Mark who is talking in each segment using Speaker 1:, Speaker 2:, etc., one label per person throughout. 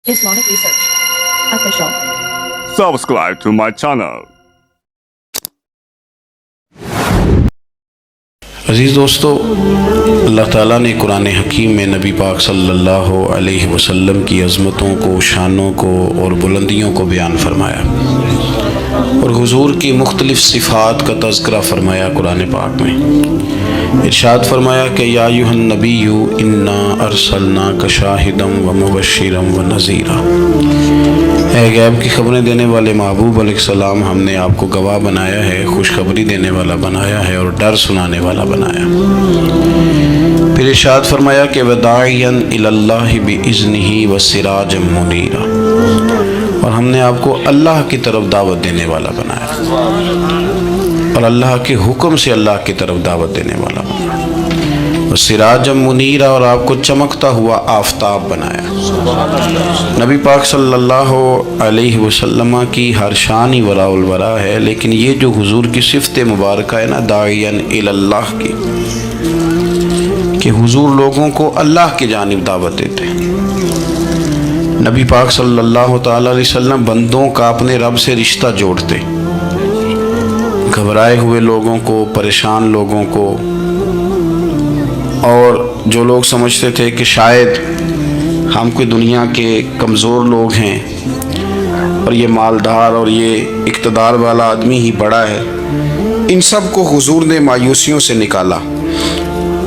Speaker 1: Islamic Research Official.
Speaker 2: Subscribe to my channel.
Speaker 3: अज़ीज़ दोस्तों, अल्लाह ताला ने कुरान हकीम में नबी पाक सल्लल्लाहु अलैहि वसल्लम की अज़मतों को, शानों को और बुलंदियों को बयान फरमाया और हुज़ूर की मुख्तलिफ़ सिफ़ात का तज़किरा फरमाया। कुरान पाक में इरशाद फरमाया कि या अय्युहन नबिय्यु इन्ना अरसलनाका शाहिदम व मुबश्शिरम व नज़ीरा। है गैब की खबरें देने वाले महबूब अलैहिस्सलाम, हमने आपको गवाह बनाया है, खुशखबरी देने वाला बनाया है और डर सुनाने वाला बनाया। फिर इरशाद फरमाया कि वदाइयन इलल्लाहि बिइज़्निही व सिराजम मुनीरा, और हमने आपको अल्लाह की तरफ दावत देने वाला बनाया और अल्लाह के हुक्म से अल्लाह की तरफ दावत देने वाला बनाया। और सिराजम मुनीरा, और आपको चमकता हुआ आफताब बनाया। नबी पाक सल्लल्लाहु अलैहि वसल्लम की हर शान ही वराउल वरा है, लेकिन ये जो हुजूर की सिफ़त मुबारक है ना, दाइयन इलल्लाह की, कि हुजूर लोगों को अल्लाह की जानिब दावत देते हैं। नबी पाक सल्लल्लाहु ताला अलैहि वसल्लम बंदों का अपने रब से रिश्ता जोड़ते, घबराए हुए लोगों को, परेशान लोगों को, और जो लोग समझते थे कि शायद हम कोई दुनिया के कमज़ोर लोग हैं और ये मालदार और ये इक़्तिदार वाला आदमी ही बड़ा है, इन सब को हुजूर ने मायूसियों से निकाला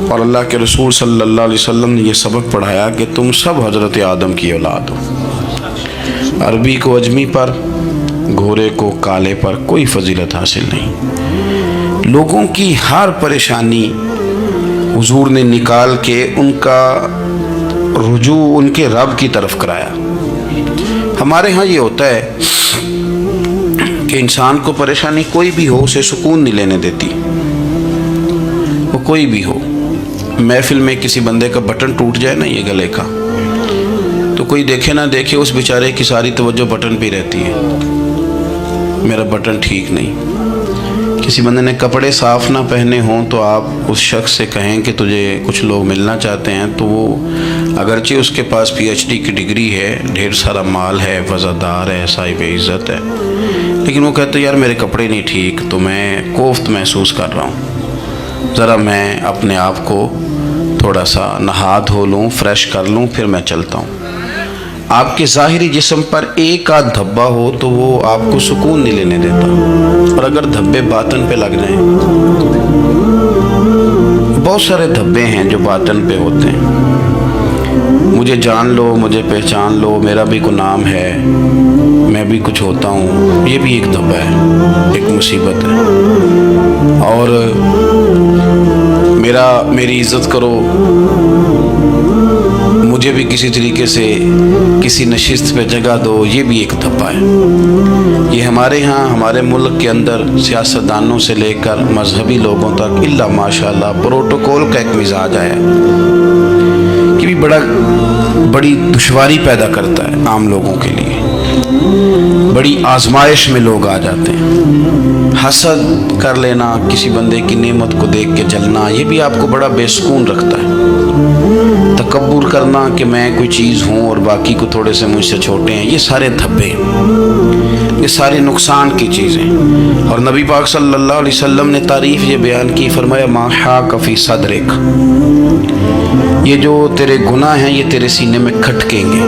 Speaker 3: और अल्लाह के रसूल सल्लल्लाहु अलैहि वसल्लम ने ये सबक पढ़ाया कि तुम सब हज़रत आदम की औलाद हो। अरबी को अजमी पर, घोड़े को काले पर कोई फजीलत हासिल नहीं। लोगों की हर परेशानी हुजूर ने निकाल के उनका रुजू उनके रब की तरफ कराया। हमारे यहाँ ये होता है कि इंसान को परेशानी कोई भी हो, उसे सुकून नहीं लेने देती। वो कोई भी हो, महफिल में किसी बंदे का बटन टूट जाए ना, ये गले का, तो कोई देखे ना देखे, उस बेचारे की सारी तवज्जो बटन पे रहती है, मेरा बटन ठीक नहीं। किसी बंदे ने कपड़े साफ़ ना पहने हों तो आप उस शख्स से कहें कि तुझे कुछ लोग मिलना चाहते हैं, तो वो अगरचे उसके पास PhD की डिग्री है, ढेर सारा माल है, वज़ादार है, साहिब इज़्ज़त है, लेकिन वो कहते यार मेरे कपड़े नहीं ठीक, तो मैं कोफ्त महसूस कर रहा हूँ, ज़रा मैं अपने आप को थोड़ा सा नहा धो लूँ, फ्रेश कर लूँ, फिर मैं चलता हूँ। आपके ज़ाहिरी जिस्म पर एक आध धब्बा हो तो वो आपको सुकून नहीं लेने देता, और अगर धब्बे बातन पे लग जाएं, बहुत सारे धब्बे हैं जो बातन पे होते हैं। मुझे जान लो, मुझे पहचान लो, मेरा भी कोई नाम है, मैं भी कुछ होता हूँ, ये भी एक धब्बा है, एक मुसीबत है। और मेरी इज़्ज़त करो, मुझे भी किसी तरीके से किसी नशिस्त पे जगह दो, ये भी एक धब्बा है। ये हमारे यहाँ, हमारे मुल्क के अंदर सियासतदानों से लेकर मजहबी लोगों तक इल्ला माशाल्लाह प्रोटोकॉल का एक मिजाज आया कि भी बड़ी दुश्वारी पैदा करता है आम लोगों के लिए। बड़ी आजमाइश में लोग आ जाते हैं। हसद कर लेना, किसी बंदे की नेमत को देख के जलना, ये भी आपको बड़ा बेसुकून रखता है। तकब्बुर करना कि मैं कोई चीज़ हूँ और बाकी को थोड़े से मुझसे छोटे हैं, ये सारे धब्बे, ये सारे नुकसान की चीज़ें। और नबी पाक सल्लल्लाहु अलैहि वसल्लम ने तारीफ़ ये बयान की, फरमाया मा हाक फी सदरिक, ये जो तेरे गुनाह हैं ये तेरे सीने में खटकेंगे,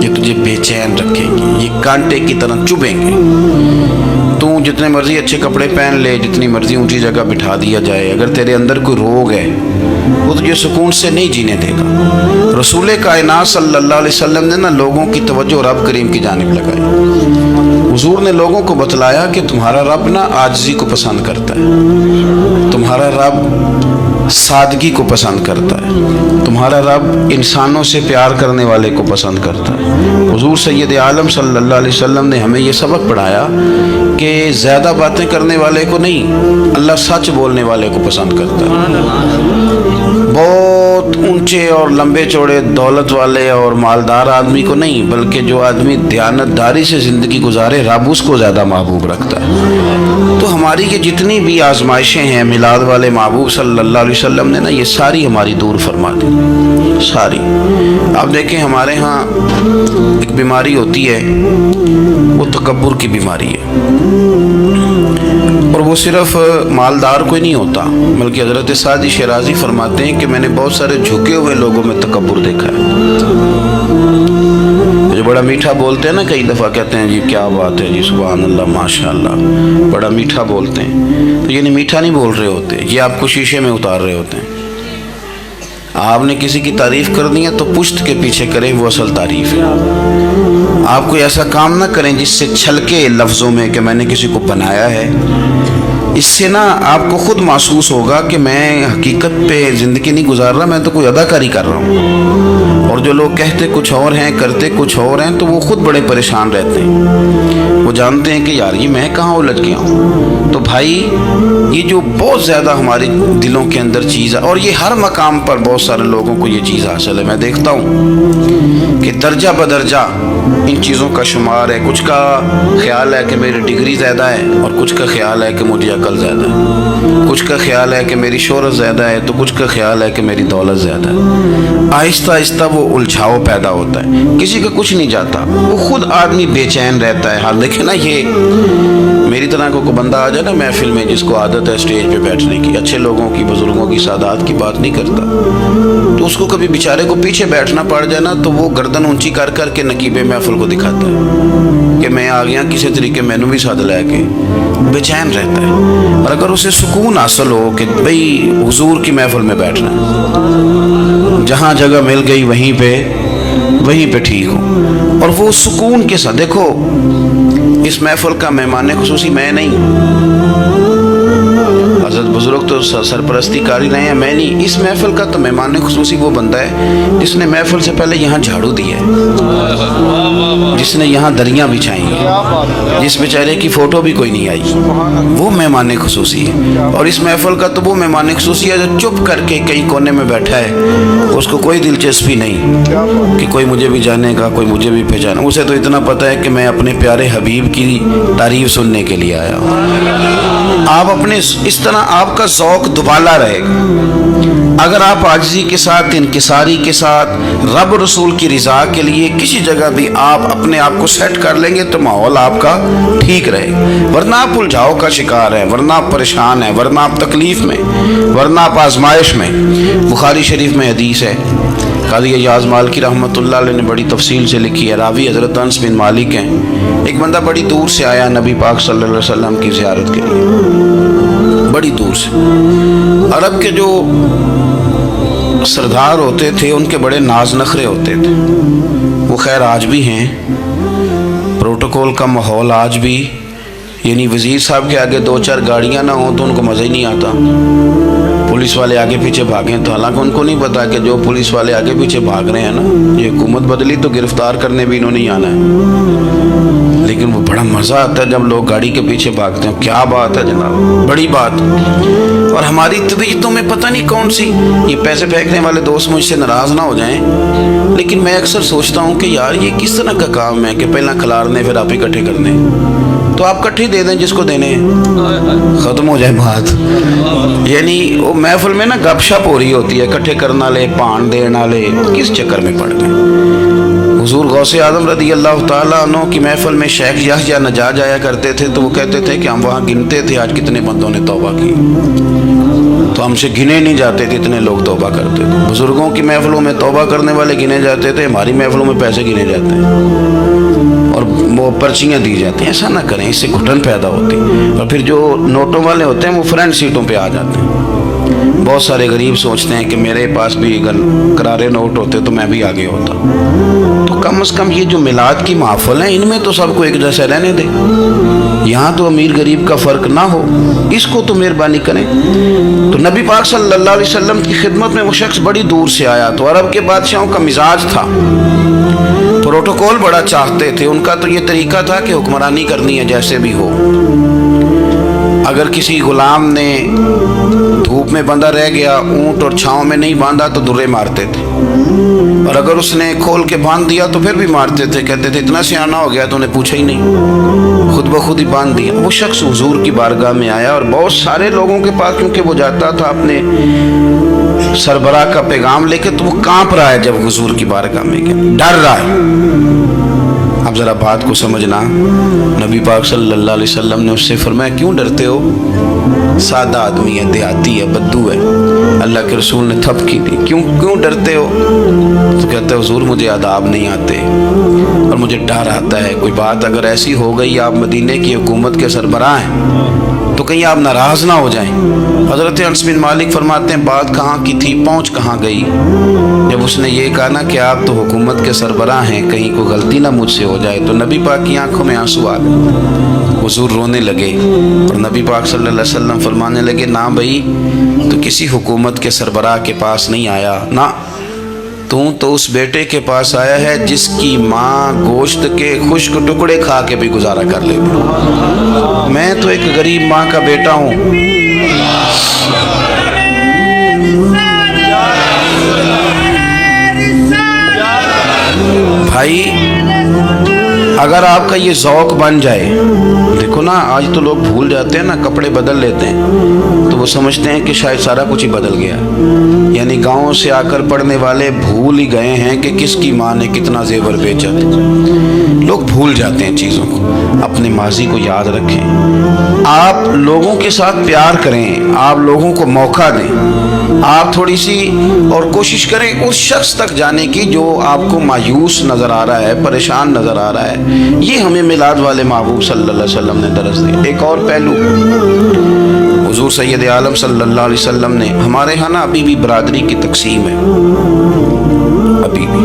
Speaker 3: ये तुझे बेचैन रखेंगे, ये कांटे की तरह चुभेंगे। तू जितने मर्जी अच्छे कपड़े पहन ले, जितनी मर्जी ऊंची जगह बिठा दिया जाए, अगर तेरे अंदर कोई रोग है वो तुझे सुकून से नहीं जीने देगा। रसूल कायनात सल्लल्लाहु अलैहि वसल्लम ने ना लोगों की तवज्जो रब करीम की जानिब लगाई। हुजूर ने लोगों को बतलाया कि तुम्हारा रब ना आजिज़ी को पसंद करता है, तुम्हारा रब सादगी को पसंद करता है, तुम्हारा रब इंसानों से प्यार करने वाले को पसंद करता है। हुजूर सैयद आलम सल्लल्लाहु अलैहि वसल्लम ने हमें ये सबक पढ़ाया कि ज़्यादा बातें करने वाले को नहीं, अल्लाह सच बोलने वाले को पसंद करता है। बहुत बहुत ऊंचे और लंबे चौड़े दौलत वाले और मालदार आदमी को नहीं, बल्कि जो आदमी दयानतदारी से ज़िंदगी गुजारे रब उसको ज़्यादा महबूब रखता है। तो हमारी ये जितनी भी आजमाइशें हैं मिलाद वाले महबूब सल्लल्लाहु अलैहि वसल्लम ने ना ये सारी हमारी दूर फरमा दी, सारी। आप देखें हमारे यहाँ एक बीमारी होती है, वो तकब्बुर की बीमारी है, और वो सिर्फ मालदार को ही नहीं होता, बल्कि हज़रत सादी शिराजी फरमाते हैं कि मैंने बहुत सारे झुके हुए लोगों में तकब्बुर देखा है। जो बड़ा मीठा बोलते हैं ना, कई दफ़ा कहते हैं जी क्या बात है जी, सुभान अल्लाह माशाअल्लाह, बड़ा मीठा बोलते हैं, तो ये नहीं मीठा नहीं बोल रहे होते, ये आपको शीशे में उतार रहे होते हैं। आपने किसी की तारीफ़ कर दी है तो पुश्त के पीछे करें वो असल तारीफ़ है। आप कोई ऐसा काम ना करें जिससे छलके लफ्ज़ों में कि मैंने किसी को बनाया है। इससे ना आपको खुद महसूस होगा कि मैं हकीकत पे ज़िंदगी नहीं गुजार रहा, मैं तो कोई अदाकारी कर रहा हूँ। और जो लोग कहते कुछ और हैं करते कुछ और हैं, तो वो खुद बड़े परेशान रहते हैं। वो जानते हैं कि यार ये मैं कहाँ उलझ गया हूँ। तो भाई ये जो बहुत ज़्यादा हमारे दिलों के अंदर चीज़ है, और ये हर मकाम पर बहुत सारे लोगों को ये चीज़ हासिल है। मैं देखता हूँ कि दर्जा बदर्जा इन चीज़ों का शुमार है। कुछ का ख्याल है कि मेरी डिग्री ज़्यादा है, और कुछ का ख्याल है कि मुझे अकल ज़्यादा है, कुछ का ख्याल है कि मेरी शोहरत ज़्यादा है, तो कुछ का ख्याल है कि मेरी दौलत ज़्यादा है। आहिस्ता आहिस्ता वो उलझाव पैदा होता है, किसी का कुछ नहीं जाता, वो खुद आदमी बेचैन रहता है। हाल देखे ना, ये मेरी तरह को बंदा आ जाए ना महफिल में, जिसको आदत है स्टेज पे बैठने की, अच्छे लोगों की, बुजुर्गों की, सादात की बात नहीं करता, तो उसको कभी बेचारे को पीछे बैठना पड़ जाए ना, तो वो गर्दन ऊंची कर कर के नकीबे महफिल को दिखाता है कि मैं आ गया, किसी तरीके मैनू भी साथ लेके, बेचैन रहता है। और अगर उसे सुकून हासिल हो कि भाई हुजूर की महफिल में बैठना है, जहाँ जगह मिल गई वहीं पे ठीक हो, और वो सुकून के साथ, देखो इस महफिल का मेहमान खुसूसी मैं नहीं, हज़रत बुजुर्ग तो सरपरस्ती कारी रहे हैं, मैं नहीं। इस महफिल का तो मेहमान खुसूसी वो बंदा है जिसने महफिल से पहले यहाँ झाड़ू दिया है, जिसने यहाँ दरियाँ बिछाई हैं, जिस बेचारे की फ़ोटो भी कोई नहीं आई, वो मेहमान खुसूसी है। और इस महफिल का तो वो मेहमान खुसूसी है जो चुप करके कहीं कोने में बैठा है, उसको कोई दिलचस्पी नहीं कि कोई मुझे भी जानेगा, कोई मुझे भी पहचाने। उसे तो इतना पता है कि मैं अपने प्यारे हबीब की तारीफ़ सुनने के लिए आया हूँ। आप अपने इस तरह आपका ज़ौक़ दुबाला रहेगा। अगर आप आजिज़ी के साथ, इनकिसारी के साथ, रब रसूल की रज़ा के लिए किसी जगह भी आप अपने आप को सेट कर लेंगे तो माहौल आपका ठीक रहेगा। वरना आप उलझाव का शिकार है, वरना आप परेशान हैं, वरना आप तकलीफ़ में, वरना आप आजमाइश में। बुखारी शरीफ में हदीस है, काज़ी अय्याज़ मालिकी रहमतुल्लाह अलैह ने बड़ी तफसील से लिखी है। रावी हज़रत अनस बिन मालिक हैं। एक बंदा बड़ी दूर से आया नबी पाक सल्लल्लाहु अलैहि वसल्लम की ज़ियारत के लिए, बड़ी दूर से। अरब के जो सरदार होते थे उनके बड़े नाज नखरे होते थे, वो खैर आज भी हैं। प्रोटोकॉल का माहौल आज भी, यानी वज़ीर साहब के आगे दो चार गाड़ियाँ ना हों तो उनको मज़ा ही नहीं आता। पुलिस वाले आगे पीछे भागें तो हालांकि उनको नहीं पता कि जो पुलिस वाले आगे पीछे भाग रहे हैं ना, ये हुकूमत बदली तो गिरफ्तार करने भी इन्होंने ही आना है। लेकिन वो बड़ा मज़ा आता है जब लोग गाड़ी के पीछे भागते हैं। क्या बात है जनाब, बड़ी बात। और हमारी तबीयतों में पता नहीं कौन सी, ये पैसे फेंकने वाले दोस्त मुझसे नाराज़ ना हो जाएं, लेकिन मैं अक्सर सोचता हूँ कि यार ये किस तरह का काम है कि पहला खिलारने फिर आप इकट्ठे करने। तो आप इकट्ठे दे दें जिसको देने, ख़त्म हो जाए बात। यानी वो महफिल में ना गपशप हो रही होती है, इकट्ठे करना ले, पान देना ले, किस चक्कर में पड़ गए। हुजूर गौसे आज़म रज़ी अल्लाह ताला अन्हु की महफिल में शेख याहया नजाज आया करते थे, तो वो कहते थे कि हम वहाँ गिनते थे आज कितने बंदों ने तौबा की, तो हमसे गिने नहीं जाते थे, इतने लोग तौबा करते थे। बुजुर्गों की महफिलों में तौबा करने वाले गिने जाते थे, हमारी महफिलों में पैसे गिने जाते हैं और वो पर्चियाँ दी जाती हैं। ऐसा ना करें, इससे घुटन पैदा होती। और फिर जो नोटों वाले होते हैं वो फ्रंट सीटों पे आ जाते हैं। बहुत सारे गरीब सोचते हैं कि मेरे पास भी अगर करारे नोट होते तो मैं भी आगे होता। तो कम से कम ये जो मिलाद की महफिल है इनमें तो सबको एक जैसे रहने दे, यहाँ तो अमीर गरीब का फ़र्क ना हो, इसको तो मेहरबानी करें। तो नबी पाक सल्लल्लाहु अलैहि वसल्लम की खिदमत में वो शख्स बड़ी दूर से आया। तो अरब के बादशाहों का मिजाज था, प्रोटोकॉल बड़ा चाहते थे। उनका तो ये तरीका था कि हुक्मरानी करनी है जैसे भी हो। अगर किसी गुलाम ने धूप धूप में बंधा रह गया, ऊंट और छांव में नहीं बांधा तो दुर्रे मारते थे, और अगर उसने खोल के बांध दिया तो फिर भी मारते थे। कहते थे इतना सियाना हो गया तो उन्हें पूछा ही नहीं, खुद ब खुद ही बांध दिया। वो शख्स हुजूर की बारगाह में आया और बहुत सारे लोगों के पास, क्योंकि वो जाता था अपने सरबराह का पैगाम लेके, तो वो कांप रहा है जब हुजूर की बारगाह में गया, डर रहा है। अब जरा बात को समझना, नबी पाक सल्लल्लाहु अलैहि वसल्लम ने उससे फरमाया क्यों डरते हो, सादा आदमी है, देहाती है, बद्दू है। अल्लाह के रसूल ने थपकी दी, क्यों डरते हो? तो कहता है हुजूर मुझे आदाब नहीं आते और मुझे डर आता है, कोई बात अगर ऐसी हो गई, आप मदीने की हुकूमत के सरबराह हैं, तो कहीं आप नाराज ना हो जाएं। हज़रत अनस बिन मालिक फरमाते हैं बात कहाँ की थी, पहुँच कहाँ गई। जब उसने ये कहा ना कि आप तो हुकूमत के सरबराह हैं, कहीं कोई गलती ना मुझसे हो जाए, तो नबी पाक की आंखों में आंसू आ गए, हुजूर रोने लगे और नबी पाक सल्लल्लाहु अलैहि वसल्लम फरमाने लगे ना भाई, तो किसी हुकूमत के सरबराह के पास नहीं आया ना, तू तो उस बेटे के पास आया है जिसकी माँ गोश्त के खुश्क टुकड़े खा के भी गुजारा कर लेती। मैं तो एक गरीब माँ का बेटा हूँ। भाई अगर आपका ये ज़ौक़ बन जाए, देखो ना आज तो लोग भूल जाते हैं ना, कपड़े बदल लेते हैं तो वो समझते हैं कि शायद सारा कुछ ही बदल गया, यानी गाँव से आकर पढ़ने वाले भूल ही गए हैं कि किसकी माँ ने कितना जेवर बेचा। लोग भूल जाते हैं चीज़ों को, अपने माजी को याद रखें। आप लोगों के साथ प्यार करें, आप लोगों को मौका दें, आप थोड़ी सी और कोशिश करें उस शख्स तक जाने की जो आपको मायूस नज़र आ रहा है, परेशान नज़र आ रहा है। ये हमें मिलाद वाले महबूब सल्लल्लाहु अलैहि वसल्लम ने दरस दिया। एक और पहलू, हुजूर सैयद आलम सल्लल्लाहु अलैहि वसल्लम ने, हमारे यहाँ ना अभी भी बरादरी की तकसीम है, अभी भी,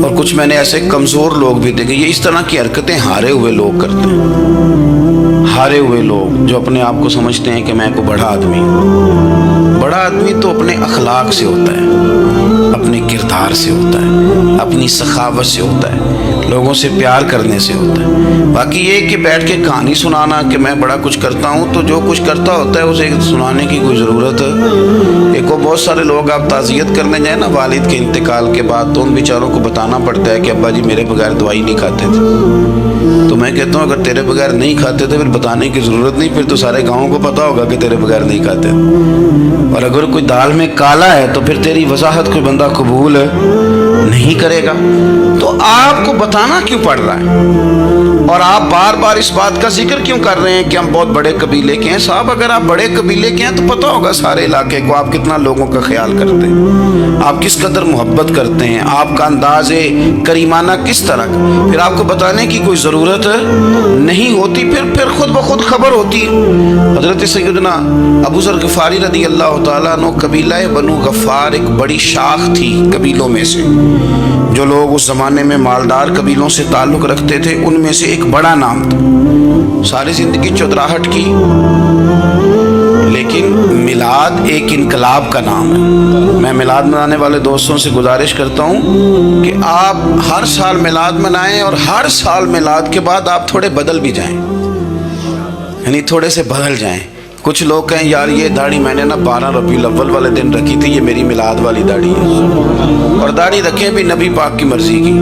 Speaker 3: और कुछ मैंने ऐसे कमज़ोर लोग भी देखे, ये इस तरह की हरकतें हारे हुए लोग करते हैं। हारे हुए लोग जो अपने आप को समझते हैं कि मैं को बड़ा आदमी हूँ। बड़ा आदमी तो अपने अखलाक से होता है, अपने किरदार से होता है, अपनी सखावत से होता है, लोगों से प्यार करने से होता है। बाकी ये कि बैठ के कहानी सुनाना कि मैं बड़ा कुछ करता हूँ, तो जो कुछ करता होता है उसे सुनाने की कोई ज़रूरत है। एक बहुत सारे लोग आप ताज़ियत करने जाए ना वालिद के इंतकाल के बाद, तो उन बेचारों को बताना पड़ता है कि अब्बा जी मेरे बगैर दवाई नहीं खाते थे। तो मैं कहता हूँ अगर तेरे बगैर नहीं खाते थे फिर बताने की ज़रूरत नहीं, फिर तो सारे गाँव को पता होगा कि तेरे बगैर नहीं खाते। और अगर कोई दाल में काला है तो फिर तेरी वजाहत कोई बंदा कबूल नहीं करेगा। तो आपको बताना क्यों पड़ रहा है और आप बार बार इस बात का जिक्र क्यों कर रहे हैं कि हम बहुत बड़े कबीले के हैं? साहब अगर आप बड़े कबीले के हैं तो पता होगा सारे इलाके को आप कितना लोगों का ख्याल करते हैं, आप किस कदर मोहब्बत करते हैं, आपका अंदाज़े करीमाना किस तरह का। फिर आपको बताने की कोई ज़रूरत नहीं होती, फिर खुद ब खुद खबर होती है। हज़रत सैयदना अबू ज़र ग़िफ़ारी रज़ी अल्लाह तआला अन्हु, कबीला बनु गफ़ार एक बड़ी शाख थी कबीलों में से। जो लोग उस ज़माने में मालदार कबीलों से ताल्लुक़ रखते थे उनमें से एक बड़ा नाम था। सारी ज़िंदगी चौधराहट की, लेकिन मिलाद एक इनकलाब का नाम है। मैं मिलाद मनाने वाले दोस्तों से गुजारिश करता हूँ कि आप हर साल मिलाद मनाएं और हर साल मिलाद के बाद आप थोड़े बदल भी जाएं, यानी थोड़े से बदल जाएं। कुछ लोग कहें यार ये दाढ़ी मैंने ना 12 रबीउल अव्वल वाले दिन रखी थी, ये मेरी मिलाद वाली दाढ़ी है। और दाढ़ी रखें भी नबी पाक की मर्जी की।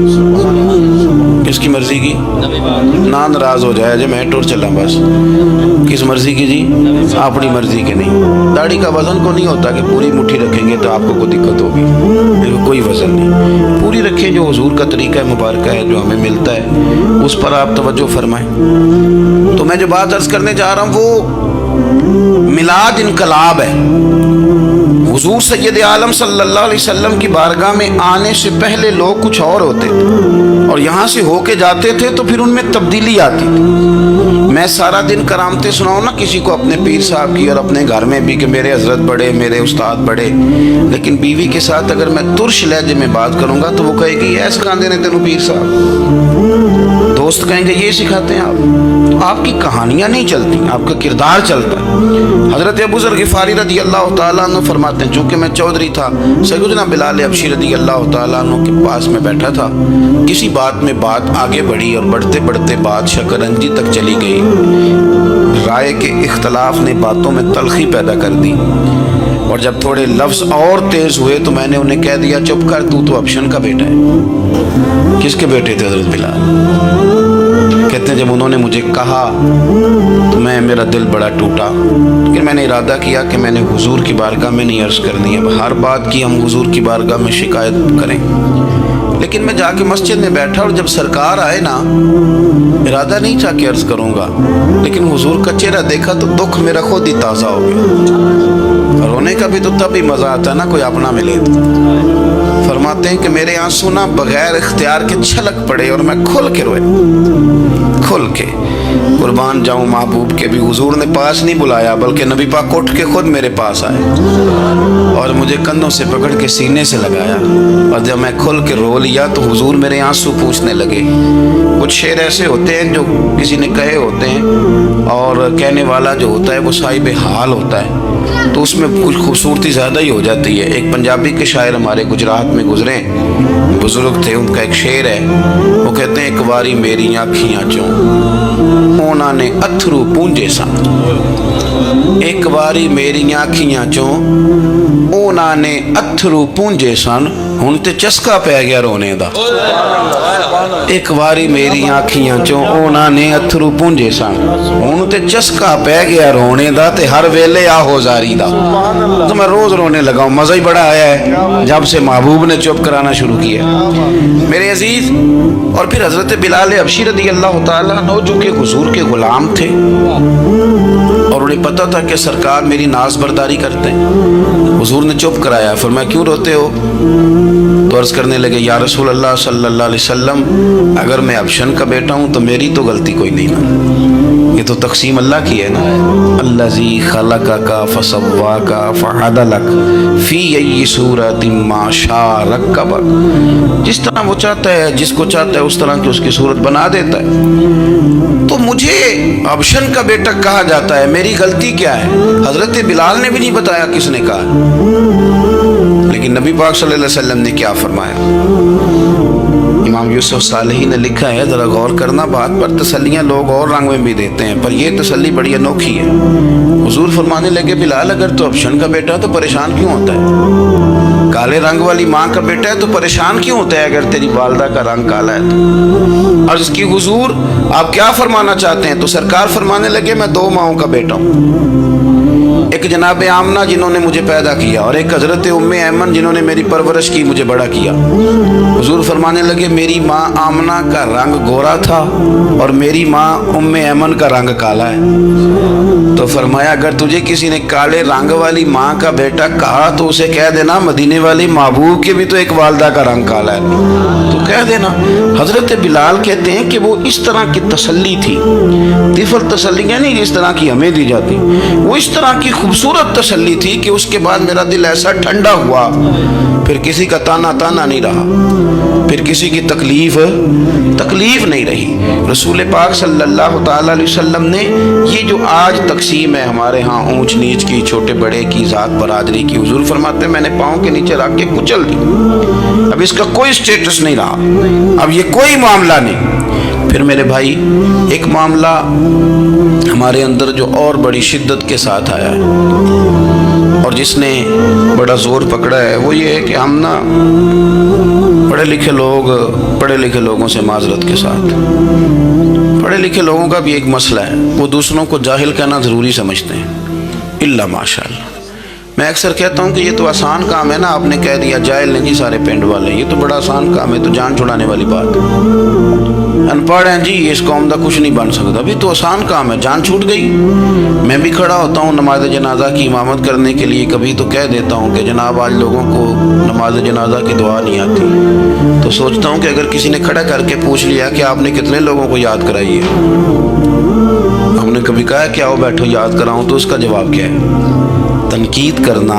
Speaker 3: किसकी मर्जी की? ना नाराज हो जाए जो मैं टूर चला बस। किस मर्जी की जी? अपनी मर्जी के नहीं। दाढ़ी का वजन को नहीं होता कि पूरी मुट्ठी रखेंगे तो आपको कोई दिक्कत होगी, कोई वजन नहीं। पूरी रखें, जो हुजूर का तरीका मुबारक है जो हमें मिलता है उस पर आप तवज्जो फरमाएं। तो मैं जो बात अर्ज करने जा रहा हूँ वो मिलाद इनकलाब है। हुजूर सैयद आलम सल्लल्लाहु अलैहि वसल्लम की बारगाह में आने से पहले लोग कुछ और होते थे और यहाँ से होके जाते थे तो फिर उनमें तब्दीली आती थी। मैं सारा दिन करामतें सुनाऊँ ना किसी को अपने पीर साहब की और अपने घर में भी कि मेरे हजरत बड़े, मेरे उस्ताद बड़े, लेकिन बीवी के साथ अगर मैं तुर्श लहजे में बात करूँगा तो वो कहेगी ऐसा सिखाते ने तेनू पीर साहब। दोस्त कहेंगे ये सिखाते हैं आप। तो आपकी कहानियाँ नहीं चलती, आपका किरदार चलता है। हज़रत अबू ज़र ग़िफ़ारी रज़ी अल्लाह तआला अन्हु फरमाते हैं, चूँकि मैं चौधरी था, सैयदना बिलाल हबशी रज़ी अल्लाह तआला अन्हु के पास में बैठा था। किसी बात में बात आगे बढ़ी और बढ़ते बढ़ते बात शकरंजी तक चली गई। رائے کے اختلاف نے باتوں میں تلخی پیدا کر دی، اور جب تھوڑے لفظ اور تیز ہوئے تو میں نے انہیں کہہ دیا چپ کر، تو ابشن کا بیٹا ہے۔ کس کے بیٹے تھے حضرت بلال؟ کہتے ہیں جب انہوں نے مجھے کہا تو میرا دل بڑا ٹوٹا، لیکن میں نے ارادہ کیا کہ میں نے حضور کی بارگاہ میں نہیں عرض کرنی ہے۔ ہر بات کی ہم حضور کی بارگاہ میں شکایت کریں، لیکن میں جا کے مسجد میں بیٹھا اور جب سرکار آئے نا، ارادہ نہیں تھا کہ عرض کروں گا، لیکن حضور کا چہرہ دیکھا تو دکھ میرا خود ہی تازہ ہو گیا۔ رونے کا بھی تو تب ہی مزہ آتا ہے نا کوئی اپنا ملے تو۔ فرماتے ہیں کہ میرے آنسو نا بغیر اختیار کے چھلک پڑے اور میں کھل کے روئے، کھل کے۔ قربان جاؤں محبوب کے بھی حضور نے پاس نہیں بلایا، بلکہ نبی پاک اٹھ کے خود میرے پاس آئے اور مجھے کندھوں سے پکڑ کے سینے سے لگایا، اور جب میں کھل کے رو لیا تو حضور میرے آنسو پوچھنے لگے۔ کچھ شعر ایسے ہوتے ہیں جو کسی نے کہے ہوتے ہیں، اور کہنے والا جو ہوتا ہے وہ صاحب حال ہوتا ہے، تو اس میں کچھ خوبصورتی زیادہ ہی ہو جاتی ہے۔ ایک پنجابی کے شاعر ہمارے گجرات میں گزرے، بزرگ تھے، ان کا ایک شعر ہے، وہ کہتے ہیں ایک باری میری آنکھیاں چوں اونا نے اتھرو پونجے سن، ایک باری میری آنکھیاں چوں اونا نے اتھرو پونجے سن، ہن تے چسکا پی گیا رونے دا۔ ایک باری میری آنکھیاں چوں اونا نے اتھرو پونجے سن، ہن تے چسکا پی گیا رونے دا، تے ہر ویلے آہو زاری دا۔ تو میں روز رونے لگا ہوں، مزہ ہی بڑا آیا ہے جب سے محبوب نے چپ کرانا شروع کیا۔ میرے عزیز، اور پھر حضرت بلال حبشی رضی اللہ تعالیٰ عنہ جو کہ حضور کے غلام تھے، اور انہیں پتہ تھا کہ سرکار میری ناز برداری کرتے ہیں، حضور نے چپ کرایا۔ فرمایا کیوں روتے ہو؟ تو عرض کرنے لگے یا رسول اللہ صلی اللہ علیہ وسلم، اگر میں ابشن کا بیٹا ہوں تو میری تو غلطی کوئی نہیں نا، یہ تو تقسیم اللہ کی ہے نا۔ الذی خلقک فسواک فعدلک فی ای صورت ما شاء رکبک، جس طرح وہ چاہتا ہے، جس کو چاہتا ہے اس طرح کی اس کی صورت بنا دیتا ہے۔ تو مجھے ابشن کا بیٹا کہا جاتا ہے، میری غلطی کیا ہے؟ حضرت بلال نے بھی نہیں بتایا کس نے کہا، لیکن نبی پاک صلی اللہ علیہ وسلم نے کیا فرمایا؟ امام یوسف صالحی نے لکھا ہے، ذرا غور کرنا بات پر، تسلیاں لوگ اور رنگ میں بھی دیتے ہیں، پر یہ تسلی بڑی انوکھی ہے۔ حضور فرمانے لگے بلال اگر تو ابشن کا بیٹا ہے تو پریشان کیوں ہوتا ہے؟ کالے رنگ والی ماں کا بیٹا ہے تو پریشان کیوں ہوتا ہے اگر تیری والدہ کا رنگ کالا ہے تو؟ عرض کی حضور آپ کیا فرمانا چاہتے ہیں؟ تو سرکار فرمانے لگے میں دو ماؤں کا بیٹا ہوں، ایک جناب آمنہ جنہوں نے مجھے پیدا کیا، اور ایک حضرت ام ایمن جنہوں نے میری پرورش کی، مجھے بڑا کیا۔ حضور فرمانے لگے میری ماں آمنہ کا رنگ گورا تھا اور میری ماں ام ایمن کا رنگ کالا ہے۔ تو فرمایا اگر تجھے کسی نے کالے رنگ والی ماں کا بیٹا کہا تو اسے کہہ دینا مدینے والی محبوب کے بھی تو ایک والدہ کا رنگ کالا ہے، تو کہہ دینا۔ حضرت بلال کہتے ہیں کہ وہ اس طرح کی تسلی تھی، طفل تسلیاں نہیں جس طرح کی ہمیں دی جاتی، وہ اس طرح کی خوبصورت تسلی تھی کہ اس کے بعد میرا دل ایسا ٹھنڈا ہوا، پھر کسی کا تانا نہیں رہا، پھر کسی کی تکلیف نہیں رہی۔ رسول پاک صلی اللہ تعالی علیہ وسلم نے یہ جو آج تقسیم ہے ہمارے ہاں اونچ نیچ کی، چھوٹے بڑے کی، ذات برادری کی، حضور فرماتے ہیں میں نے پاؤں کے نیچے رکھ کے کچل دی، اب اس کا کوئی سٹیٹس نہیں رہا، اب یہ کوئی معاملہ نہیں۔ پھر میرے بھائی ایک معاملہ ہمارے اندر جو اور بڑی شدت کے ساتھ آیا ہے اور جس نے بڑا زور پکڑا ہے، وہ یہ ہے کہ ہم نا پڑھے لکھے لوگوں سے معذرت کے ساتھ، پڑھے لکھے لوگوں کا بھی ایک مسئلہ ہے، وہ دوسروں کو جاہل کہنا ضروری سمجھتے ہیں، الا ماشاءاللہ۔ میں اکثر کہتا ہوں کہ یہ تو آسان کام ہے نا، آپ نے کہہ دیا جاہل نہیں جی سارے پنڈ والے، یہ تو بڑا آسان کام ہے، تو جان چھڑانے والی بات ہے۔ ان پڑھ ہیں جی اس قوم دا کچھ نہیں بن سکتا، بھی تو آسان کام ہے، جان چھوٹ گئی۔ میں بھی کھڑا ہوتا ہوں نماز جنازہ کی امامت کرنے کے لیے، کبھی تو کہہ دیتا ہوں کہ جناب آج لوگوں کو نماز جنازہ کی دعا نہیں آتی، تو سوچتا ہوں کہ اگر کسی نے کھڑا کر کے پوچھ لیا کہ آپ نے کتنے لوگوں کو یاد کرائی ہے، ہم نے کبھی کہا کہ آؤ بیٹھو یاد کراؤں، تو اس کا جواب کیا ہے؟ تنقید کرنا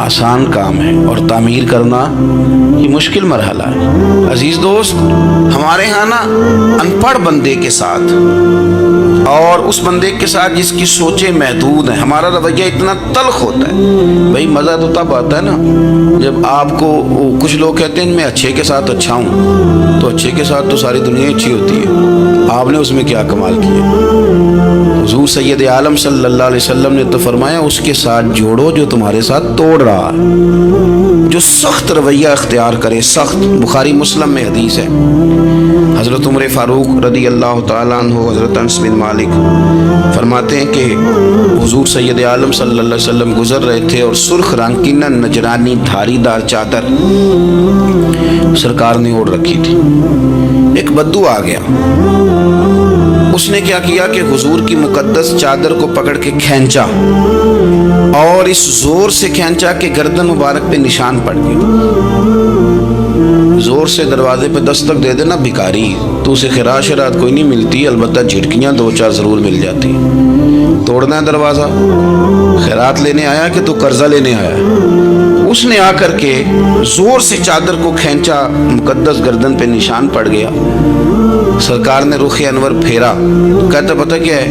Speaker 3: آسان کام ہے اور تعمیر کرنا یہ مشکل مرحلہ ہے۔ عزیز دوست، ہمارے ہاں نا ان پڑھ بندے کے ساتھ اور اس بندے کے ساتھ جس کی سوچیں محدود ہیں، ہمارا رویہ اتنا تلخ ہوتا ہے۔ بھائی مزہ تو تب آتا ہے نا جب آپ کو کچھ لوگ کہتے ہیں میں اچھے کے ساتھ اچھا ہوں، تو اچھے کے ساتھ تو ساری دنیا اچھی ہوتی ہے، آپ نے اس میں کیا کمال کیا؟ حضور سید عالم صلی اللہ علیہ وسلم نے تو فرمایا اس کے ساتھ جوڑو جو تمہارے ساتھ توڑ رہا ہے، جو سخت رویہ اختیار کرے، سخت۔ بخاری مسلم میں حدیث ہے، حضرت عمر فاروق رضی اللہ تعالیٰ عنہ، حضرت انس بن مالک فرماتے ہیں کہ حضور سید عالم صلی اللہ علیہ وسلم گزر رہے تھے اور سرخ رنگ کی نجرانی دھاری دار چادر سرکار نے اوڑھ رکھی تھی۔ ایک بدو آ گیا، اس نے کیا کیا کہ حضور کی مقدس چادر کو پکڑ کے کھینچا، اور اس زور سے کھینچا کہ گردن مبارک پہ نشان پڑ گیا۔ زور سے دروازے پہ دستک دے دینا بھکاری، تو اسے خراش رات کوئی نہیں ملتی، البتہ جھٹکیاں دو چار ضرور مل جاتی۔ توڑنا ہے دروازہ، خیرات لینے آیا کہ تو قرضہ لینے آیا؟ اس نے آ کر کے زور سے چادر کو کھینچا، مقدس گردن پہ نشان پڑ گیا۔ سرکار نے رخ انور پھیرا، کہتا پتہ کیا ہے،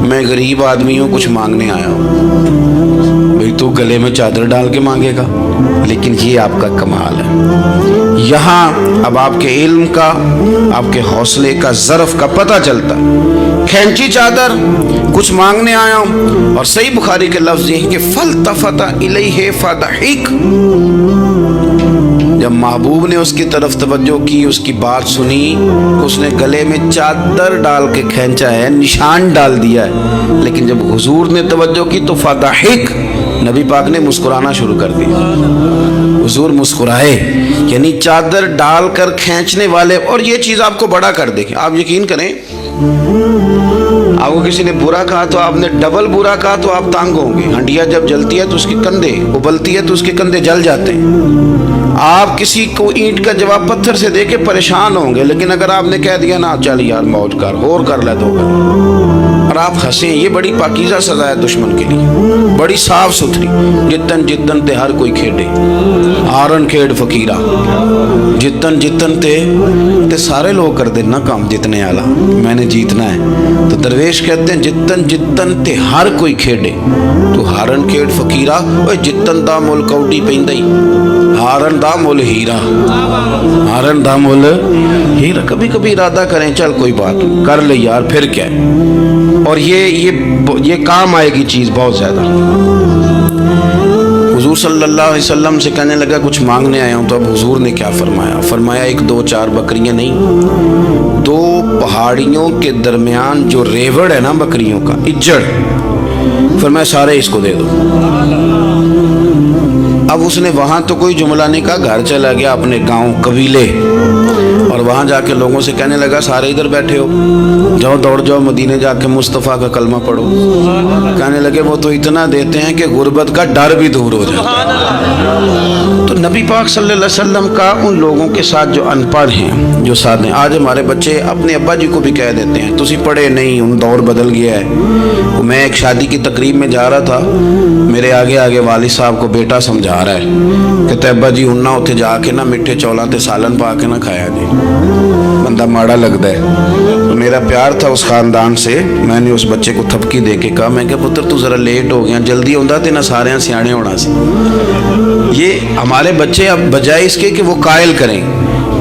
Speaker 3: میں غریب آدمی ہوں، کچھ مانگنے آیا ہوں۔ بھئی تو گلے میں چادر ڈال کے مانگے گا؟ لیکن یہ آپ کا کمال ہے، یہاں اب آپ کے علم کا، آپ کے حوصلے کا، ظرف کا پتہ چلتا۔ کھینچی چادر، کچھ مانگنے آیا ہوں، اور صحیح بخاری کے لفظ یہ ہیں کہ فَالْتَفَتَ إِلَيْهِ فَضَحِكَ۔ جب محبوب نے اس کی طرف توجہ کی، اس کی بات سنی، اس نے گلے میں چادر ڈال کے کھینچا ہے، نشان ڈال دیا ہے، لیکن جب حضور نے توجہ کی تو فَضَحِكَ، نبی پاک نے مسکرانا شروع کر دیا۔ حضور مسکرائے، یعنی چادر ڈال کر کھینچنے والے، اور یہ چیز آپ کو بڑا کر دے گی۔ آپ یقین کریں، آپ کو کسی نے برا کہا تو آپ نے ڈبل برا کہا تو آپ تانگ ہوں گے۔ ہنڈیا جب جلتی ہے تو اس کے کندھے، ابلتی ہے تو اس کے کندھے جل جاتے ہیں۔ آپ کسی کو اینٹ کا جواب پتھر سے دے کے پریشان ہوں گے، لیکن اگر آپ نے کہہ دیا نا چل یار موج کر، اور کر لے تو اور آپ ہنسیں، یہ بڑی پاکیزہ سزا ہے دشمن کے لیے، بڑی صاف ستھری۔ جتن جتن تے ہر کوئی کھیڑے، آرن کھیڑ فقیرہ، جتن جتن تے سارے لوگ کر دے نا کام جتنے آلہ، میں نے جیتنا ہے۔ تو درویش کہتے ہیں جتن جتن تے ہر کوئی کھیڑے، تو ہارن کھیڑ فقیرہ، اوہ جتن دا مول کوٹی پیندائی، ہارن دا مول ہیرا، ہارن دا مول ہیرا۔ کبھی کبھی ارادہ کریں چل کوئی بات کر لے یار، پھر کیا ہے، اور یہ کام آئے گی چیز بہت زیادہ۔ حضور صلی اللہ علیہ وسلم سے کہنے لگا کچھ مانگنے آیا ہوں، تو اب حضور نے کیا فرمایا؟ فرمایا ایک دو چار بکریاں نہیں، دو پہاڑیوں کے درمیان جو ریوڑ ہے نا بکریوں کا، اجڑ، فرمایا سارے اس کو دے دو۔ اب اس نے وہاں تو کوئی جملہ نہیں کہا، گھر چلا گیا اپنے گاؤں قبیلے، اور وہاں جا کے لوگوں سے کہنے لگا سارے ادھر بیٹھے ہو، جاؤ دوڑ جاؤ مدینے جا کے مصطفیٰ کا کلمہ پڑھو۔ کہنے لگے وہ تو اتنا دیتے ہیں کہ غربت کا ڈر بھی دور ہو جاتا ہے۔ تو نبی پاک صلی اللہ علیہ وسلم کا ان لوگوں کے ساتھ جو ان پڑھ ہیں، جو ساتھ ہیں، آج ہمارے بچے اپنے ابا جی کو بھی کہہ دیتے ہیں تسی پڑھے نہیں، ان دور بدل گیا ہے۔ میں ایک شادی کی تقریب میں جا رہا تھا، میرے آگے آگے والد صاحب کو بیٹا سمجھا رہا ہے، کہتے ابا جی ہن نہ اتنے جا کے نہ میٹھے چولاں تے سالن پا کے نہ کھایا جی، بندہ ماڑا لگتا ہے۔ میرا پیار تھا اس خاندان سے، میں نے اس بچے کو تھپکی دے کے کہا، میں کہ پتر تو ذرا لیٹ ہو گیا، جلدی ہوندا تے نہ سارے سیانے ہونا سی۔ یہ ہمارے بچے اب بجائے اس کے کہ وہ قائل کریں،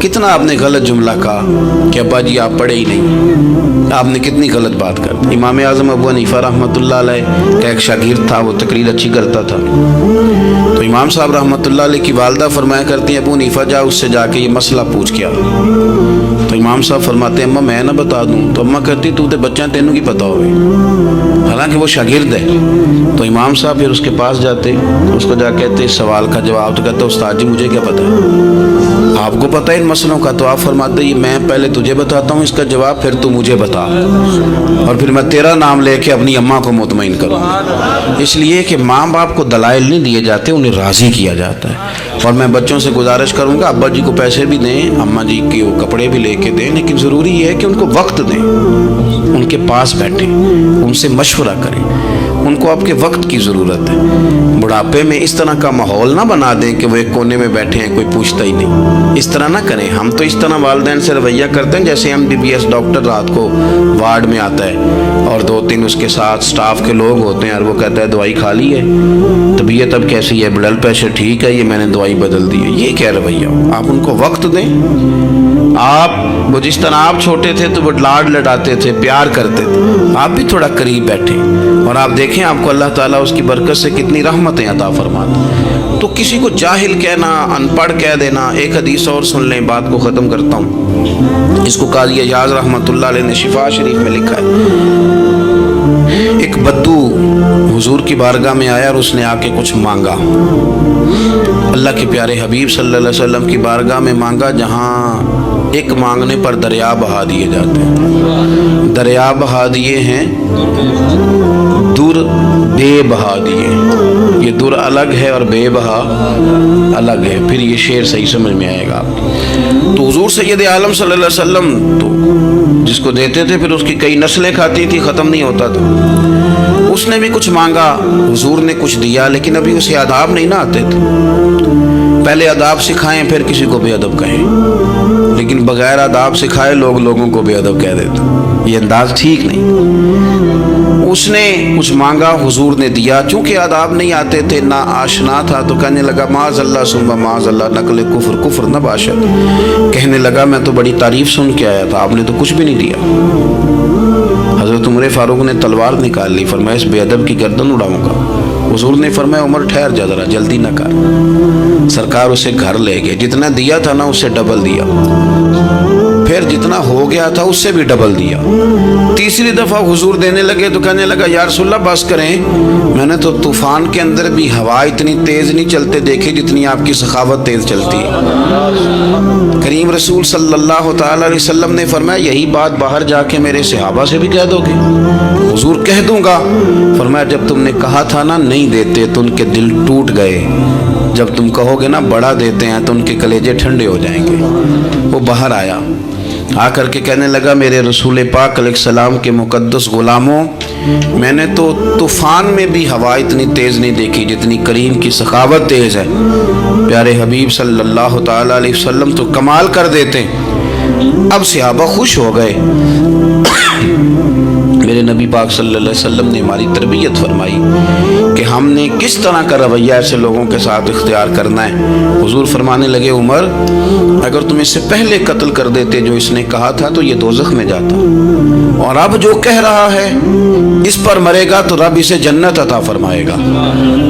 Speaker 3: کتنا آپ نے غلط جملہ کہا کہ ابا جی آپ پڑھے ہی نہیں، آپ نے کتنی غلط بات کر دی۔ امام اعظم ابو حنیفہ رحمۃ اللہ علیہ کا ایک شاگرد تھا، وہ تقریر اچھی کرتا تھا، تو امام صاحب رحمۃ اللہ علیہ کی والدہ فرمایا کرتی ہیں ابو حنیفہ جا اس سے جا کے یہ مسئلہ پوچھ کے آ۔ تو امام صاحب فرماتے ہیں اماں میں نہ بتا دوں، تو اماں کہتی تو تے بچہ تینوں کی پتہ ہوئے، حالانکہ وہ شاگرد ہے۔ تو امام صاحب پھر اس کے پاس جاتے، اس کو جا کہتے اس سوال کا جواب، تو کہتے استاد جی مجھے کیا پتہ ہے، آپ کو پتہ ہے ان مسئلوں کا؟ تو آپ فرماتے ہیں میں پہلے تجھے بتاتا ہوں اس کا جواب، پھر تو مجھے بتا، اور پھر میں تیرا نام لے کے اپنی اماں کو مطمئن کروں۔ اس لیے کہ ماں باپ کو دلائل نہیں دیے جاتے، انہیں راضی کیا جاتا ہے۔ اور میں بچوں سے گزارش کروں گا ابا جی کو پیسے بھی دیں، اماں جی کے وہ کپڑے بھی لے کے دیں، لیکن ضروری یہ ہے کہ ان کو وقت دیں، ان کے پاس بیٹھیں، ان سے مشورہ کریں۔ ان کو آپ کے وقت کی ضرورت ہے. بڑھاپے میں اس طرح کا ماحول نہ بنا دیں کہ وہ ایک کونے میں بیٹھے ہیں, کوئی پوچھتا ہی نہیں. اس طرح نہ کریں. ہم تو اس طرح والدین سے رویہ کرتے ہیں جیسے MBBS ڈاکٹر رات کو وارڈ میں آتا ہے اور 2-3 اس کے ساتھ سٹاف کے لوگ ہوتے ہیں اور وہ کہتا ہے دوائی کھا لی ہے, طبیعت اب کیسی ہے, بلڈ پریشر ٹھیک ہے, یہ میں نے دوائی بدل دی ہے. یہ کیا رویہ ہو؟ آپ ان کو وقت دیں. آپ وہ جس طرح آپ چھوٹے تھے تو وہ لاڈ لڈاتے تھے, پیار کرتے تھے, آپ بھی تھوڑا قریب بیٹھیں اور آپ دیکھیں آپ کو اللہ تعالیٰ اس کی برکت سے کتنی رحمتیں عطا فرماتا. تو کسی کو جاہل کہنا, ان پڑھ کہہ دینا. ایک حدیث اور سن لیں, بات کو ختم کرتا ہوں. اس کو قاضی اعجاز رحمۃ اللہ علیہ نے شفا شریف میں لکھا ہے. ایک بدو حضور کی بارگاہ میں آیا اور اس نے آ کے کچھ مانگا. اللہ کے پیارے حبیب صلی اللہ علیہ وسلم کی بارگاہ میں مانگا جہاں ایک مانگنے پر دریا بہا دیے جاتے ہیں. دریا بہا دیے ہیں, در بے بہا دیے. یہ در الگ ہے اور بے بہا الگ ہے. پھر یہ شعر صحیح سمجھ میں آئے گا. تو حضور سید عالم صلی اللہ علیہ وسلم تو جس کو دیتے تھے پھر اس کی کئی نسلیں کھاتی تھی, ختم نہیں ہوتا تھا. اس نے بھی کچھ مانگا, حضور نے کچھ دیا, لیکن ابھی اسے آداب نہیں نہ آتے تھے. پہلے آداب سکھائیں پھر کسی کو بے ادب کہیں, لیکن بغیر آداب سکھائے لوگوں کو بے ادب کہہ دیتے. یہ انداز ٹھیک نہیں. اس نے کچھ مانگا, حضور نے دیا. چونکہ آداب نہیں آتے تھے, نہ آشنا تھا, تو کہنے لگا معاذ اللہ ثم معاذ اللہ, نقل کفر نہ باشد. کہنے لگا میں تو بڑی تعریف سن کے آیا تھا, آپ نے تو کچھ بھی نہیں دیا. حضرت عمر فاروق نے تلوار نکال لی, فرمایا اس بے ادب کی گردن اڑاؤں گا. حضور نے فرمایا عمر ٹھہر جا ذرا, جلدی نہ کر. سرکار اسے گھر لے گئے. جتنا دیا تھا نا اس سے ڈبل دیا, پھر جتنا ہو گیا تھا اس سے بھی ڈبل دیا. تیسری دفعہ حضور دینے لگے تو کہنے لگا یا رسول اللہ بس کریں, میں نے تو طوفان کے اندر بھی ہوا اتنی تیز نہیں چلتے دیکھے جتنی آپ کی سخاوت تیز چلتی ہے. کریم رسول صلی اللہ تعالی علیہ وسلم نے فرمایا یہی بات باہر جا کے میرے صحابہ سے بھی کہہ دو گے؟ حضور کہہ دوں گا. فرمایا جب تم نے کہا تھا نا نہیں دیتے تو ان کے دل ٹوٹ گئے, جب تم کہو گے نا بڑا دیتے ہیں تو ان کے کلیجے ٹھنڈے ہو جائیں گے. وہ باہر آیا, آ کر کے کہنے لگا میرے رسول پاک علیہ السلام کے مقدس غلاموں, میں نے تو طوفان میں بھی ہوا اتنی تیز نہیں دیکھی جتنی کریم کی سخاوت تیز ہے. پیارے حبیب صلی اللہ تعالی علیہ وسلم تو کمال کر دیتے. اب صحابہ خوش ہو گئے. میرے نبی پاک صلی اللہ علیہ وسلم نے ہماری تربیت فرمائی کہ ہم نے کس طرح کا رویہ ایسے لوگوں کے ساتھ اختیار کرنا ہے. حضور فرمانے لگے عمر اگر تم اس سے پہلے قتل کر دیتے جو اس نے کہا تھا تو یہ دوزخ میں جاتا, اور اب جو کہہ رہا ہے اس پر مرے گا تو رب اسے جنت عطا فرمائے گا.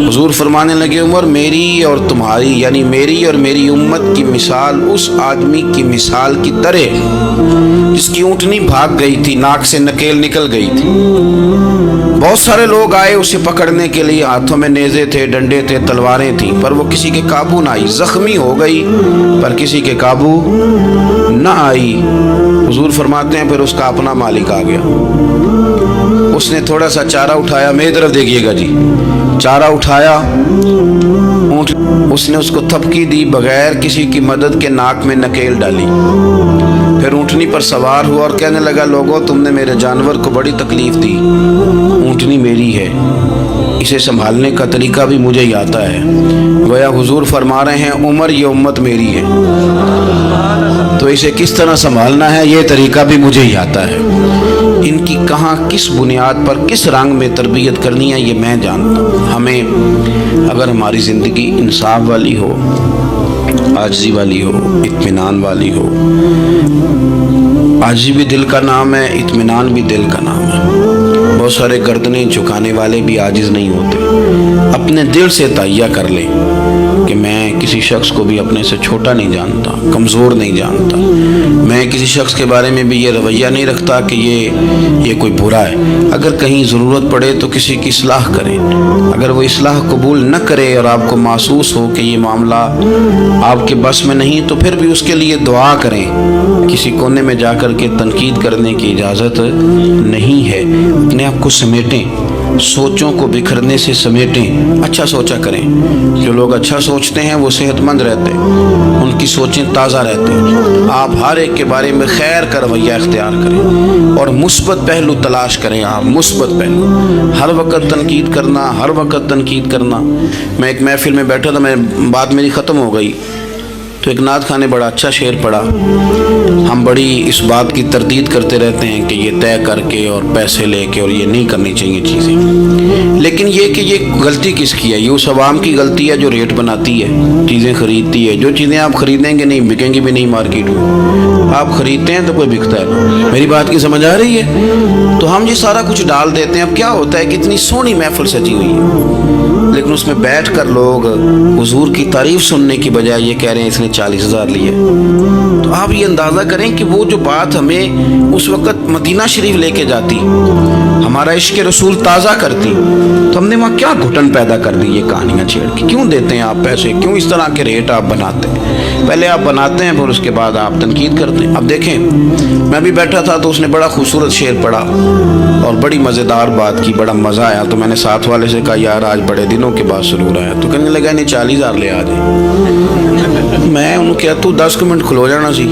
Speaker 3: حضور فرمانے لگے عمر میری اور تمہاری یعنی میری اور میری امت کی مثال اس آدمی کی مثال کی طرح جس کی اونٹنی بھاگ گئی تھی, ناک سے نکیل نکل گئی تھی. بہت سارے لوگ آئے اسے پکڑنے کے لیے, ہاتھوں میں نیزے تھے, ڈنڈے تھے, تلواریں تھیں, پر وہ کسی کے قابو نہ آئی. زخمی ہو گئی پر کسی کے قابو نہ آئی. حضور فرماتے ہیں پھر اس کا اپنا مالک آ گیا. اس نے تھوڑا سا چارہ اٹھایا, میری طرف دیکھیے گا جی, چارہ اٹھایا, اس نے اس کو تھپکی دی, بغیر کسی کی مدد کے ناک میں نکیل ڈالی. پھر اونٹنی پر سوار ہوا اور کہنے لگا لوگوں تم نے میرے جانور کو بڑی تکلیف دی, اونٹنی میری ہے, اسے سنبھالنے کا طریقہ بھی مجھے ہی آتا ہے. گویا حضور فرما رہے ہیں عمر یہ امت میری ہے تو اسے کس طرح سنبھالنا ہے یہ طریقہ بھی مجھے ہی آتا ہے. ان کی کہاں کس بنیاد پر کس رنگ میں تربیت کرنی ہے یہ میں جانتا ہوں. ہمیں اگر ہماری زندگی انصاف والی ہو, عاجزی والی ہو, اطمینان والی ہو. عاجزی بھی دل کا نام ہے, اطمینان بھی دل کا نام ہے. بہت سارے گردنیں جھکانے والے بھی عاجز نہیں ہوتے. اپنے دل سے تہیہ کر لیں کہ میں کسی شخص کو بھی اپنے سے چھوٹا نہیں جانتا, کمزور نہیں جانتا. میں کسی شخص کے بارے میں بھی یہ رویہ نہیں رکھتا کہ یہ کوئی برا ہے. اگر کہیں ضرورت پڑے تو کسی کی اصلاح کریں. اگر وہ اصلاح قبول نہ کرے اور آپ کو محسوس ہو کہ یہ معاملہ آپ کے بس میں نہیں تو پھر بھی اس کے لیے دعا کریں. کسی کونے میں جا کر کے تنقید کرنے کی اجازت نہیں ہے. اپنے آپ کو سمیٹیں, सोचों को बिखरने से समेटें। अच्छा सोचा करें। जो लोग अच्छा सोचते हैं वो सेहतमंद रहते हैं, उनकी सोचें ताज़ा रहती हैं। आप हर एक के बारे में खैर का रवैया इख्तियार करें और मुस्बत पहलू तलाश करें। आप मुस्बत पहलू, हर वक्त तनकीद करना, हर वक्त तनकीद करना। मैं एक महफिल में बैठा था, मैं बात मेरी ख़त्म हो गई तो एक नात खां ने बड़ा अच्छा शेर पढ़ा। हम बड़ी इस बात की तरदीद करते रहते हैं कि ये तय करके और पैसे लेके और ये नहीं करनी चाहिए चीज़ें, लेकिन ये कि ये गलती किसकी है? ये उस आवाम की गलती है जो रेट बनाती है, चीज़ें ख़रीदती है। जो चीज़ें आप ख़रीदेंगे नहीं, बिकेंगी भी नहीं मार्केट में। आप ख़रीदते हैं तो कोई बिकता है। मेरी बात की समझ आ रही है? तो हम ये सारा कुछ डाल देते हैं। अब क्या होता है कि इतनी सोहनी महफिल सजी हुई है, लेकिन उसमें बैठ कर लोग हुजूर की तारीफ़ सुनने की बजाय ये कह रहे हैं इसने 40,000 लिए। तो आप ये अंदाज़ा करें कि वो जो बात हमें उस वक़्त मदीना शरीफ लेके जाती, हमारा इश्क रसूल ताज़ा करती, तो हमने वहाँ क्या घुटन पैदा कर दी ये कहानियाँ छेड़ के। क्यों देते हैं आप पैसे? क्यों इस तरह के रेट आप बनाते हैं? पहले आप बनाते हैं, फिर उसके बाद आप तनकीद करते हैं। अब देखें, मैं भी बैठा था तो उसने बड़ा खूबसूरत शेर पढ़ा और बड़ी मज़ेदार बात की, बड़ा मज़ा आया। तो मैंने साथ वाले से कहा यार आज बड़े दिनों के बाद सुरूर आया। तो कहने लगा नहीं 40,000 ले आ जाए। मैं उन्होंने कहा तू 10 मिनट खलो जाना सी,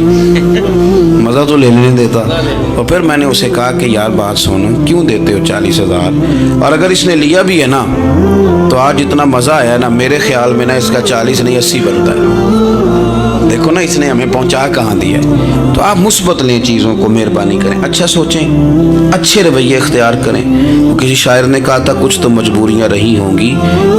Speaker 3: मज़ा तो लेने नहीं देता। और फिर मैंने उसे कहा कि यार बात सुनो, क्यों देते हो 40,000? और अगर इसने लिया भी है ना तो आज इतना मज़ा आया ना, मेरे ख्याल में ना इसका 40 नहीं 80 बनता है। देखो ना इसने हमें पहुंचा कहाँ दिया है। तो आप मुस्बत लें चीज़ों को, मेहरबानी करें, अच्छा सोचें, अच्छे रवैये इख्तियार करें। किसी शायर ने कहा था कुछ तो मजबूरियाँ रही होंगी,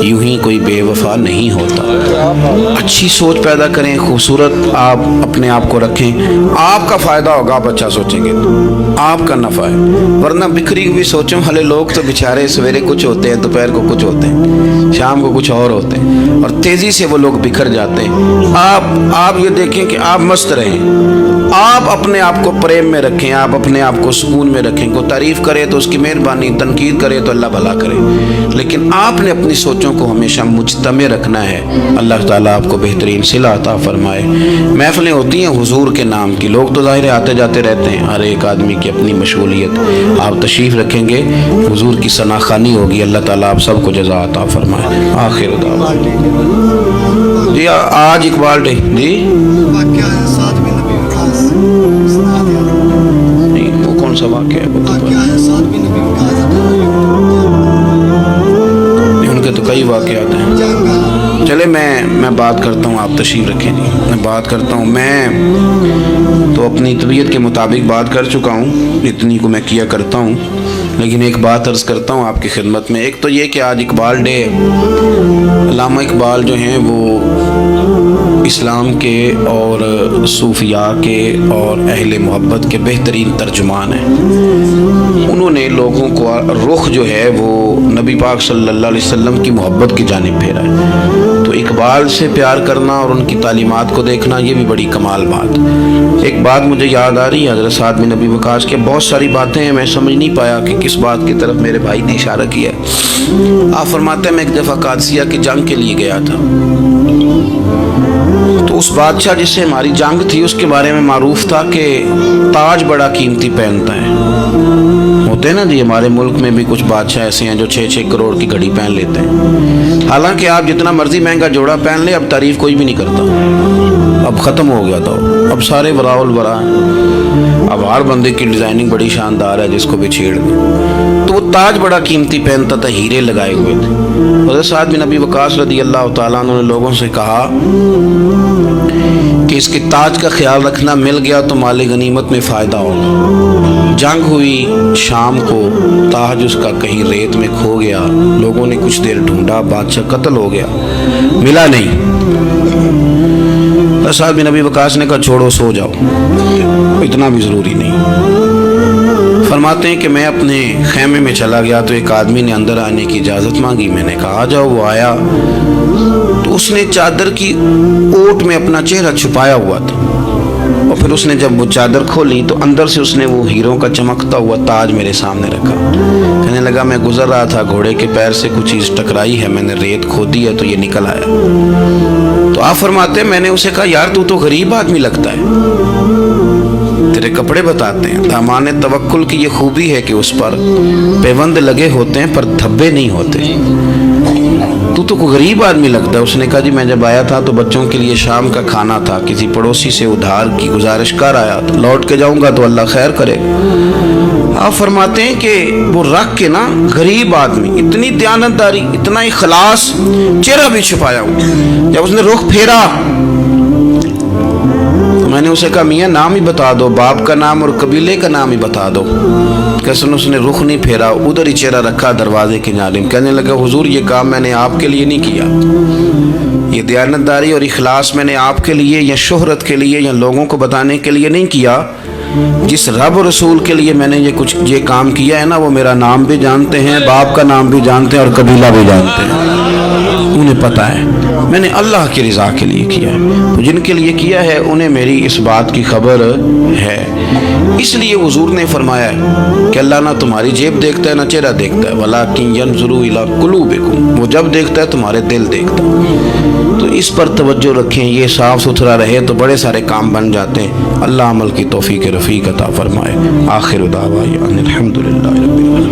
Speaker 3: यूं ही कोई बेवफा नहीं होता। अच्छी सोच पैदा करें, खूबसूरत आप अपने आप को रखें। आपका फ़ायदा होगा आप अच्छा सोचेंगे तो आपका नफ़ा है। वरना बिखरी हुई सोचों वाले लोग तो बेचारे सवेरे कुछ होते हैं, दोपहर को कुछ होते हैं, शाम को कुछ और होते हैं, और तेज़ी से वो लोग बिखर जाते हैं। आप ये देखें कि आप मस्त रहें, आप अपने आप को प्रेम में रखें, आप अपने आप को सुकून में रखें। को तारीफ़ करे तो उसकी मेहरबानी, तनकीद करे तो अल्लाह भला करे, लेकिन आपने अपनी सोचों को हमेशा मुजतमे रखना है। अल्लाह ताला आपको बेहतरीन सिला अता फरमाए। महफिलें होती हैं हुजूर के नाम की, लोग तो ज़ाहिर आते जाते रहते हैं, हर एक आदमी की अपनी मशगूलियत। आप तशरीफ़ रखेंगे, हुजूर की सनाखानी होगी, अल्लाह ताला आप सबको जज़ा अता फरमाए। आखिर दावा जी आज इकबाल डे जी नहीं, वो कौन सा वाक़या है? वो तो नहीं, उनके तो कई वाक़यात हैं। चले मैं बात करता हूँ, आप तशरीफ़ रखें जी, मैं बात करता हूँ। मैं तो अपनी तबीयत के मुताबिक बात कर चुका हूँ, इतनी को मैं किया करता हूँ, लेकिन एक बात अर्ज़ करता हूँ आपकी खिदमत में। एक तो ये कि आज इकबाल डे, अल्लामा इकबाल जो हैं वो इस्लाम के और सूफिया के और अहले मोहब्बत के बेहतरीन तर्जुमान हैं। उन्होंने लोगों को रुख जो है वो नबी पाक सल्लल्लाहु अलैहि वसल्लम की मोहब्बत की जानिब फेरा है। तो इकबाल से प्यार करना और उनकी तालीमात को देखना, ये भी बड़ी कमाल बात। एक बात मुझे याद आ रही है हज़रत साद बिन नबी वक़ास के, बहुत सारी बातें हैं, मैं समझ नहीं पाया कि किस बात की तरफ मेरे भाई ने इशारा किया। आप फरमाते हैं मैं एक दफ़ा कादसिया की जंग के लिए गया था, तो उस बादशाह जिससे हमारी जंग थी उसके बारे में मारूफ था कि ताज बड़ा कीमती पहनता है। होते हैं ना जी, हमारे मुल्क में भी कुछ बादशाह ऐसे हैं जो 6-6 करोड़ की घड़ी पहन लेते हैं। हालांकि आप जितना मर्जी महंगा जोड़ा पहन ले, अब तारीफ कोई भी नहीं करता, अब ख़त्म हो गया था। अब सारे वराउल वरा हैं, अब हर बंदे की डिज़ाइनिंग बड़ी शानदार है, जिसको भी छेड़ दे। तो वो ताज बड़ा कीमती पहनता था, हीरे लगाए हुए थे। हज़रत साद बिन नबी वक़ास रज़ी अल्लाह तआला अन्हु ने लोगों से कहा कि इसके ताज का ख्याल रखना, मिल गया तो माले गनीमत में फ़ायदा होगा। जंग हुई शाम को, ताज उसका कहीं रेत में खो गया, लोगों ने कुछ देर ढूंढा, बादशाह कत्ल हो गया, मिला नहीं। साद बिन नबी वक़ास ने कहा छोड़ो, सो जाओ, इतना भी ज़रूरी नहीं। फरमाते हैं कि मैं अपने खेमे में चला गया तो एक आदमी ने अंदर आने की इजाज़त मांगी। मैंने कहा आ जाओ। वो आया तो उसने चादर की ओट में अपना चेहरा छुपाया हुआ था, और फिर उसने जब वो चादर खोली तो अंदर से उसने वो हीरों का चमकता हुआ ताज मेरे सामने रखा। कहने लगा मैं गुजर रहा था, घोड़े के पैर से कुछ चीज़ टकराई है, मैंने रेत खोदी है तो ये निकल आया। तो आप फरमाते हैं मैंने उसे कहा यार तू तो गरीब आदमी लगता है, तेरे से कपड़े बताते हैं। दामाने तवक्कुल की ये खूबी है कि उस पर पैबंद लगे होते हैं पर धब्बे नहीं होते। तू तो कोई गरीब आदमी लगता है। उसने कहा जी मैं जब आया था तो बच्चों के लिए शाम का खाना था, किसी पड़ोसी से उधार की गुजारिश कर आया था, लौट के जाऊंगा तो अल्लाह खैर करेगा। आप फरमाते हैं कि वो रख के ना गरीब आदमी, इतनी दयानतदारी, इतना इखलास, चेहरा भी छुपाया हूँ। जब उसने रुख फेरा मैंने उसे कहा मियाँ नाम ही बता दो, बाप का नाम और कबीले का नाम ही बता दो। कैसे उसने रुख नहीं फेरा, उधर ही चेहरा रखा दरवाजे की जानिब। कहने लगा हुजूर ये काम मैंने आपके लिए नहीं किया, ये दयानतदारी और इखलास मैंने आपके लिए या शोहरत के लिए या लोगों को बताने के लिए नहीं किया। जिस रब और रसूल के लिए मैंने ये काम किया है ना, वो मेरा नाम भी जानते हैं, बाप का नाम भी जानते हैं और कबीला भी जानते हैं। उन्हें पता है मैंने अल्लाह की रज़ा के लिए किया है। तो जिनके लिए किया है उन्हें मेरी इस बात की खबर है। इसलिए हुजूर ने फरमाया कि अल्लाह ना तुम्हारी जेब देखता है ना चेहरा देखता है, वलाकिन यंजुरु इला कुलूबिकुम, वो जब देखता है तुम्हारे दिल देखता है। तो इस पर तवज्जो रखें, ये साफ़ सुथरा रहे तो बड़े सारे काम बन जाते हैं। अल्लाह अमल की तौफीक रफ़ीक अता फरमाए। आखिर दावा अनिल हम्दुलिल्लाहि रब्बिल आलमीन।